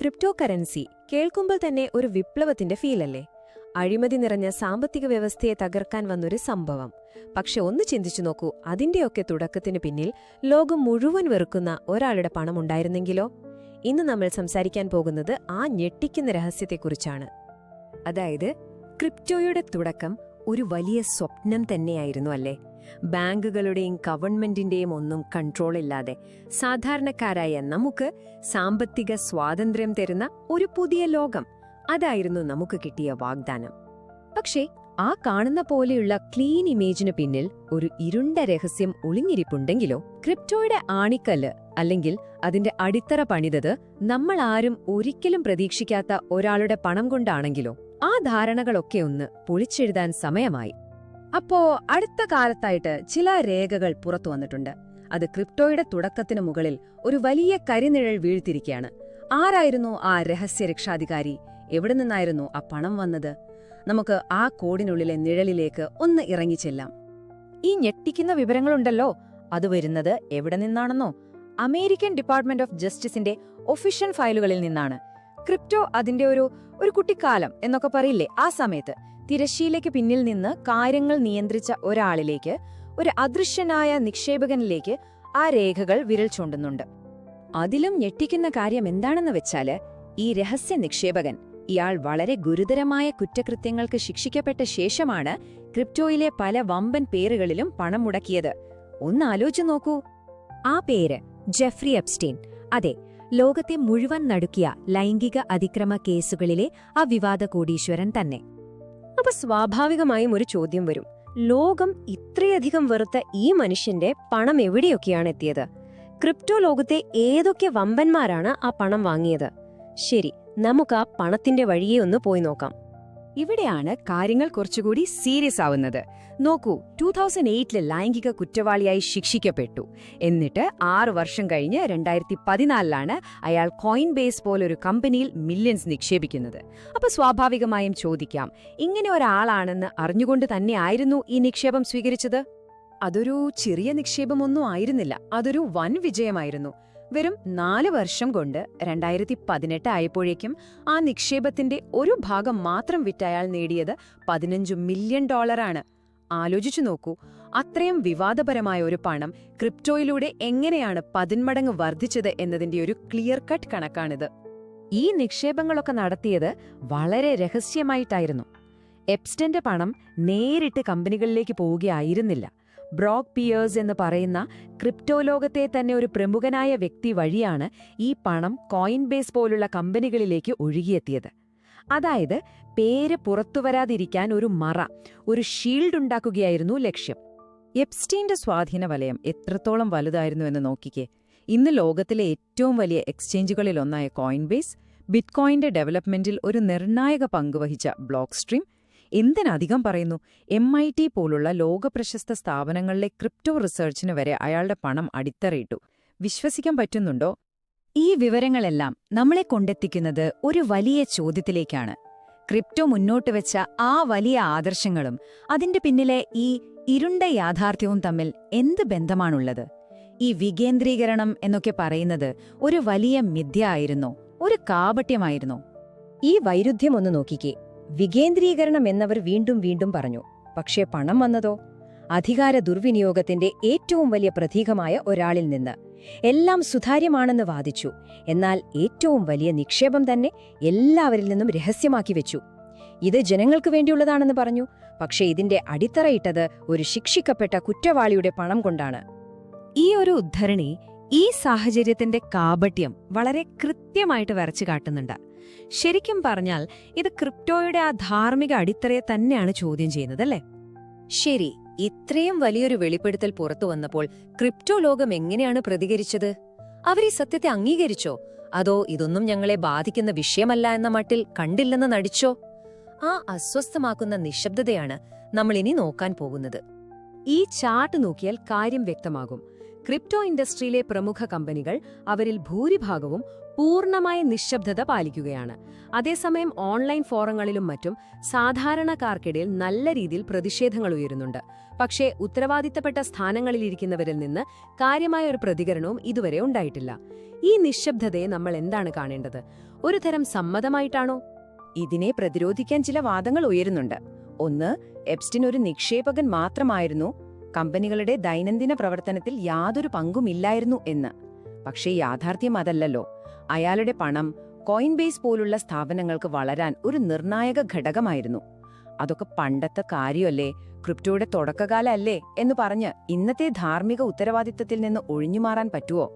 Crypto currency കേൾക്കുമ്പോൾ തന്നെ ഒരു വിപ്ലവത്തിന്റെ ഫീലല്ലേ? അഴിമതി നിറഞ്ഞ സാമ്പത്തിക വ്യവസ്ഥയെ തകർക്കാൻ വന്നൊരു സംഭവം. പക്ഷെ ഒന്ന് ചിന്തിച്ചു നോക്കൂ, അതിന്റെയൊക്കെ തുടക്കത്തിന് പിന്നിൽ ലോകം മുഴുവൻ വെറുക്കുന്ന ഒരാളുടെ പണമുണ്ടായിരുന്നെങ്കിലോ? ഇന്ന് നമ്മൾ സംസാരിക്കാൻ പോകുന്നത് ആ ഞെട്ടിക്കുന്ന രഹസ്യത്തെക്കുറിച്ചാണ്. അതായത്, ക്രിപ്റ്റോയുടെ തുടക്കം ഒരു വലിയ സ്വപ്നം തന്നെയായിരുന്നു അല്ലേ? ബാങ്കുകളുടെയും ഗവൺമെന്റിന്റെയും ഒന്നും കൺട്രോളില്ലാതെ സാധാരണക്കാരായ നമുക്ക് സാമ്പത്തിക സ്വാതന്ത്ര്യം തരുന്ന ഒരു പുതിയ ലോകം, അതായിരുന്നു നമുക്ക് കിട്ടിയ വാഗ്ദാനം. പക്ഷേ ആ കാണുന്ന പോലെയുള്ള ക്ലീൻ ഇമേജിന് പിന്നിൽ ഒരു ഇരുണ്ട രഹസ്യം ഒളിഞ്ഞിരിപ്പുണ്ടെങ്കിലോ? ക്രിപ്റ്റോയുടെ ആണിക്കല്ല് അല്ലെങ്കിൽ അതിന്റെ അടിത്തറ പണിതത് നമ്മൾ ആരും ഒരിക്കലും പ്രതീക്ഷിക്കാത്ത ഒരാളുടെ പണം കൊണ്ടാണെങ്കിലോ? ആ ധാരണകളൊക്കെ ഒന്ന് പൊളിച്ചെഴുതാൻ സമയമായി. അപ്പോ അടുത്ത കാലത്തായിട്ട് ചില രേഖകൾ പുറത്തു വന്നിട്ടുണ്ട്. അത് ക്രിപ്റ്റോയുടെ തുടക്കത്തിനു മുകളിൽ ഒരു വലിയ കരിനിഴൽ വീഴ്ത്തിരിക്കുകയാണ്. ആരായിരുന്നു ആ രഹസ്യരക്ഷാധികാരി? എവിടെ നിന്നായിരുന്നു ആ പണം വന്നത്? നമുക്ക് ആ കോഡിനുള്ളിലെ നിഴലിലേക്ക് ഒന്ന് ഇറങ്ങിച്ചെല്ലാം. ഈ ഞെട്ടിക്കുന്ന വിവരങ്ങളുണ്ടല്ലോ, അത് വരുന്നത് എവിടെ നിന്നാണെന്നോ? അമേരിക്കൻ ഡിപ്പാർട്ട്മെന്റ് ഓഫ് ജസ്റ്റിസിന്റെ ഒഫീഷ്യൽ ഫയലുകളിൽ നിന്നാണ്. ക്രിപ്റ്റോ അതിന്റെ ഒരു കുട്ടിക്കാലം എന്നൊക്കെ പറയില്ലേ, ആ സമയത്ത് തിരശ്ശീലയ്ക്ക് പിന്നിൽ നിന്ന് കാര്യങ്ങൾ നിയന്ത്രിച്ച ഒരാളിലേക്ക്, ഒരു അദൃശ്യനായ നിക്ഷേപകനിലേക്ക് ആ രേഖകൾ വിരൽ ചൂണ്ടുന്നുണ്ട്. അതിലും ഞെട്ടിക്കുന്ന കാര്യം എന്താണെന്ന് വെച്ചാല്, ഈ രഹസ്യ നിക്ഷേപകൻ, ഇയാൾ വളരെ ഗുരുതരമായ കുറ്റകൃത്യങ്ങൾക്ക് ശിക്ഷിക്കപ്പെട്ട ശേഷമാണ് ക്രിപ്റ്റോയിലെ പല വമ്പൻ പേരുകളിലും പണം മുടക്കിയത്. ഒന്ന് ആലോചിച്ചു നോക്കൂ. ആ പേര് ജെഫ്രി എപ്സ്റ്റീൻ. അതെ, ലോകത്തെ മുഴുവൻ നടുക്കിയ ലൈംഗിക അതിക്രമ കേസുകളിലെ ആ വിവാദ കോടീശ്വരൻ തന്നെ. അപ്പൊ സ്വാഭാവികമായും ഒരു ചോദ്യം വരും, ലോകം ഇത്രയധികം വെറുത്ത ഈ മനുഷ്യന്റെ പണം എവിടെയൊക്കെയാണ് എത്തിയത്? ക്രിപ്റ്റോ ലോകത്തെ ഏതൊക്കെ വമ്പന്മാരാണ് ആ പണം വാങ്ങിയത്? ശരി, നമുക്ക് ആ പണത്തിന്റെ വഴിയെ ഒന്ന് പോയി നോക്കാം. ഇവിടെയാണ് കാര്യങ്ങൾ കുറച്ചുകൂടി സീരിയസ് ആവുന്നത്. നോക്കൂ, 2008 ലൈംഗിക കുറ്റവാളിയായി ശിക്ഷിക്കപ്പെട്ടു. എന്നിട്ട് 6 വർഷം കഴിഞ്ഞ് 2014 അയാൾ കോയിൻ ബേസ് പോലൊരു കമ്പനിയിൽ മില്യൺസ് നിക്ഷേപിക്കുന്നത്. അപ്പൊ സ്വാഭാവികമായും ചോദിക്കാം, ഇങ്ങനെ ഒരാളാണെന്ന് അറിഞ്ഞുകൊണ്ട് തന്നെയായിരുന്നു ഈ നിക്ഷേപം സ്വീകരിച്ചത്? അതൊരു ചെറിയ നിക്ഷേപമൊന്നും ആയിരുന്നില്ല, അതൊരു വൻ വിജയമായിരുന്നു. വെറും 4 വർഷം കൊണ്ട് 2018 ആയപ്പോഴേക്കും ആ നിക്ഷേപത്തിന്റെ ഒരു ഭാഗം മാത്രം വിറ്റയാൾ നേടിയത് $15 മില്യൺ. ആലോചിച്ചു നോക്കൂ, അത്രയും വിവാദപരമായ ഒരു പണം ക്രിപ്റ്റോയിലൂടെ എങ്ങനെയാണ് 10 മടങ്ങ് വർദ്ധിച്ചത് എന്നതിന്റെ ഒരു ക്ലിയർ കട്ട് കണക്കാണിത്. ഈ നിക്ഷേപങ്ങളൊക്കെ നടത്തിയത് വളരെ രഹസ്യമായിട്ടായിരുന്നു. എപ്സ്റ്റന്റെ പണം നേരിട്ട് കമ്പനികളിലേക്ക് പോവുകയായിരുന്നില്ല. ബ്രോക്ക് പിയേഴ്സ് എന്ന് പറയുന്ന ക്രിപ്റ്റോ ലോകത്തെ തന്നെ ഒരു പ്രമുഖനായ വ്യക്തി വഴിയാണ് ഈ പണം കോയിൻ ബേസ് പോലുള്ള കമ്പനികളിലേക്ക് ഒഴുകിയെത്തിയത്. അതായത്, പേര് പുറത്തുവരാതിരിക്കാൻ ഒരു മറ, ഒരു ഷീൽഡ് ഉണ്ടാക്കുകയായിരുന്നു ലക്ഷ്യം. എപ്സ്റ്റീന്റെ സ്വാധീന വലയം എത്രത്തോളം വലുതായിരുന്നു എന്ന് നോക്കിക്കേ. ഇന്ന് ലോകത്തിലെ ഏറ്റവും വലിയ എക്സ്ചേഞ്ചുകളിലൊന്നായ കോയിൻ ബേസ്, ബിറ്റ്കോയിന്റെ ഡെവലപ്മെന്റിൽ ഒരു നിർണായക പങ്കുവഹിച്ച ബ്ലോക്ക് സ്ട്രീം, എന്തിനധികം പറയുന്നു, MIT പോലുള്ള ലോകപ്രശസ്ത സ്ഥാപനങ്ങളിലെ ക്രിപ്റ്റോ റിസർച്ചിന് വരെ അയാളുടെ പണം അടിത്തറയിട്ടു. വിശ്വസിക്കാൻ പറ്റുന്നുണ്ടോ? ഈ വിവരങ്ങളെല്ലാം നമ്മളെ കൊണ്ടെത്തിക്കുന്നത് ഒരു വലിയ ചോദ്യത്തിലേക്കാണ്. ക്രിപ്റ്റോ മുന്നോട്ട് വെച്ച ആ വലിയ ആദർശങ്ങളും അതിന്റെ പിന്നിലെ ഈ ഇരുണ്ട യാഥാർത്ഥ്യവും തമ്മിൽ എന്ത് ബന്ധമാണുള്ളത്? ഈ വികേന്ദ്രീകരണം എന്നൊക്കെ പറയുന്നത് ഒരു വലിയ മിഥ്യ ആയിരുന്നോ, ഒരു കാപട്യമായിരുന്നോ? ഈ വൈരുദ്ധ്യം ഒന്ന് നോക്കിക്കേ. വികേന്ദ്രീകരണം എന്നവർ വീണ്ടും വീണ്ടും പറഞ്ഞു. പക്ഷേ പണം വന്നതോ? അധികാര ദുർവിനിയോഗത്തിന്റെ ഏറ്റവും വലിയ പ്രതീകമായ ഒരാളിൽ നിന്ന്. എല്ലാം സുതാര്യമാണെന്ന് വാദിച്ചു, എന്നാൽ ഏറ്റവും വലിയ നിക്ഷേപം തന്നെ എല്ലാവരിൽ നിന്നും രഹസ്യമാക്കി വെച്ചു. ഇത് ജനങ്ങൾക്ക് വേണ്ടിയുള്ളതാണെന്ന് പറഞ്ഞു. പക്ഷേ ഇതിന്റെ അടിത്തറയിട്ടത് ഒരു ശിക്ഷിക്കപ്പെട്ട കുറ്റവാളിയുടെ പണം കൊണ്ടാണ്. ഈ ഒരു ഉദ്ധരണി ഈ സാഹചര്യത്തിന്റെ കാപട്യം വളരെ കൃത്യമായിട്ട് വരച്ചു കാട്ടുന്നുണ്ട്. ശരിക്കും പറഞ്ഞാൽ ഇത് ക്രിപ്റ്റോയുടെ ആ ധാർമ്മിക അടിത്തറയെ തന്നെയാണ് ചോദ്യം ചെയ്യുന്നതല്ലേ? ശരി, ഇത്രയും വലിയൊരു വെളിപ്പെടുത്തൽ പുറത്തു വന്നപ്പോൾ ക്രിപ്റ്റോ ലോകം എങ്ങനെയാണ് പ്രതികരിച്ചത്? അവർ ഈ സത്യത്തെ അംഗീകരിച്ചോ? അതോ ഇതൊന്നും ഞങ്ങളെ ബാധിക്കുന്ന വിഷയമല്ല എന്ന മട്ടിൽ കണ്ടില്ലെന്ന് നടിച്ചോ? ആ അസ്വസ്ഥമാക്കുന്ന നിശബ്ദതയാണ് നമ്മൾ ഇനി നോക്കാൻ പോകുന്നത്. ഈ ചാർട്ട് നോക്കിയാൽ കാര്യം വ്യക്തമാകും. ക്രിപ്റ്റോ ഇൻഡസ്ട്രിയിലെ പ്രമുഖ കമ്പനികൾ അവരിൽ ഭൂരിഭാഗവും പൂർണ്ണമായ നിശ്ശബ്ദത പാലിക്കുകയാണ്. അതേസമയം ഓൺലൈൻ ഫോറങ്ങളിലും മറ്റും സാധാരണക്കാർക്കിടയിൽ നല്ല രീതിയിൽ പ്രതിഷേധങ്ങൾ ഉയരുന്നുണ്ട്. പക്ഷേ ഉത്തരവാദിത്തപ്പെട്ട സ്ഥാനങ്ങളിലിരിക്കുന്നവരിൽ നിന്ന് കാര്യമായ ഒരു പ്രതികരണവും ഇതുവരെ ഉണ്ടായിട്ടില്ല. ഈ നിശ്ശബ്ദതയെ നമ്മൾ എന്താണ് കാണേണ്ടത്? ഒരു തരം സമ്മതമായിട്ടാണോ? ഇതിനെ പ്രതിരോധിക്കാൻ ചില വാദങ്ങൾ ഉയരുന്നുണ്ട്. ഒന്ന്, എപ്സ്റ്റീൻ ഒരു നിക്ഷേപകൻ മാത്രമായിരുന്നു, കമ്പനികളുടെ ദൈനംദിന പ്രവർത്തനത്തിൽ യാതൊരു പങ്കുമില്ലായിരുന്നു എന്ന്. പക്ഷേ യാഥാർത്ഥ്യം അതല്ലല്ലോ. അയാളുടെ പണം കോയിൻബേസ് പോലുള്ള സ്ഥാപനങ്ങൾക്ക് വളരാൻ ഒരു നിർണായക ഘടകമായിരുന്നു. അതൊക്കെ പണ്ടത്തെ കാര്യമല്ലേ, ക്രിപ്റ്റോയുടെ തുടക്കകാലല്ലേ എന്ന് പറഞ്ഞ് ഇന്നത്തെ ധാർമ്മിക ഉത്തരവാദിത്തത്തിൽ നിന്ന് ഒഴിഞ്ഞുമാറാൻ പറ്റുമോ?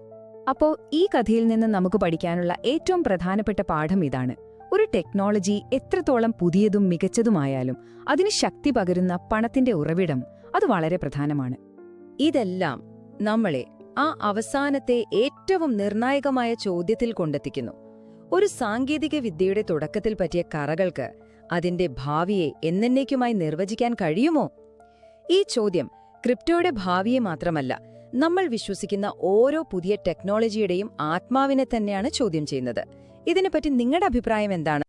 അപ്പോ ഈ കഥയിൽ നിന്ന് നമുക്ക് പഠിക്കാനുള്ള ഏറ്റവും പ്രധാനപ്പെട്ട പാഠം ഇതാണ്: ഒരു ടെക്നോളജി എത്രത്തോളം പുതിയതും മികച്ചതുമായാലും അതിന് ശക്തി പകരുന്ന പണത്തിന്റെ ഉറവിടം അത് വളരെ പ്രധാനമാണ്. ഇതെല്ലാം നമ്മളെ ആ അവസാനത്തെ ഏറ്റവും നിർണായകമായ ചോദ്യത്തിൽ കൊണ്ടെത്തിക്കുന്നു. ഒരു സാങ്കേതിക വിദ്യയുടെ തുടക്കത്തിൽ പറ്റിയ കറകൾക്ക് അതിന്റെ ഭാവിയെ എന്നേക്കുമായി നിർവചിക്കാൻ കഴിയുമോ? ഈ ചോദ്യം ക്രിപ്റ്റോയുടെ ഭാവിയെ മാത്രമല്ല, നമ്മൾ വിശ്വസിക്കുന്ന ഓരോ പുതിയ ടെക്നോളജിയുടെയും ആത്മാവിനെ തന്നെയാണ് ചോദ്യം ചെയ്യുന്നത്. ഇതിനെപ്പറ്റി നിങ്ങളുടെ അഭിപ്രായം എന്താണ്?